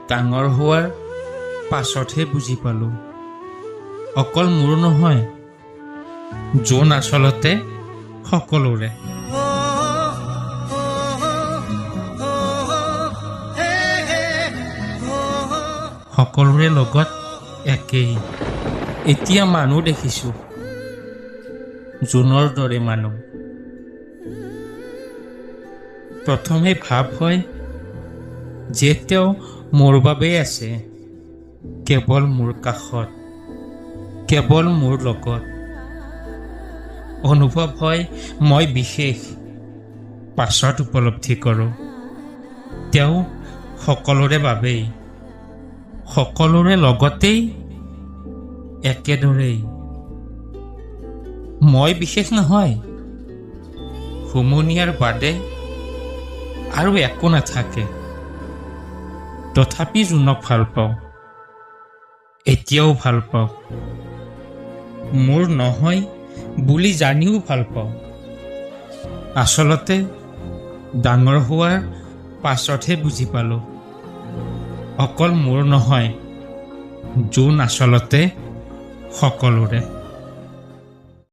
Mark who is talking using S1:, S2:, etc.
S1: ডাঙৰ হোৱাৰ পাছতহে বুজি পালোঁ, অকল মোৰ নহয়, জোন আচলতে সকলোৰে। সকলোৰে লগত একেই। এতিয়া মানুহ দেখিছোঁ, জোনৰ দৰে মানুহ। প্ৰথমে ভাৱ হয় যে তেওঁ মোৰ বাবেই আছে, কেৱল মোৰ কাষত, কেৱল মোৰ লগত। অনুভৱ হয় মই বিশেষ, পাছত উপলব্ধি কৰোঁ তেওঁ সকলোৰে বাবেই, সকলোৰে লগতেই, একেদৰেই। মই বিশেষ নহয়, হুমুনিয়াৰ বাদে আৰু একো নাথাকে। তথাপি জোনক ভাল পাওঁ, এতিয়াও ভাল পাওঁ। মোৰ নহয় বুলি জানিও ভাল পাওঁ। আচলতে ডাঙৰ হোৱাৰ পাছতহে বুজি পালোঁ, অকল মোৰ নহয়, জোন আচলতে সকলোৰে।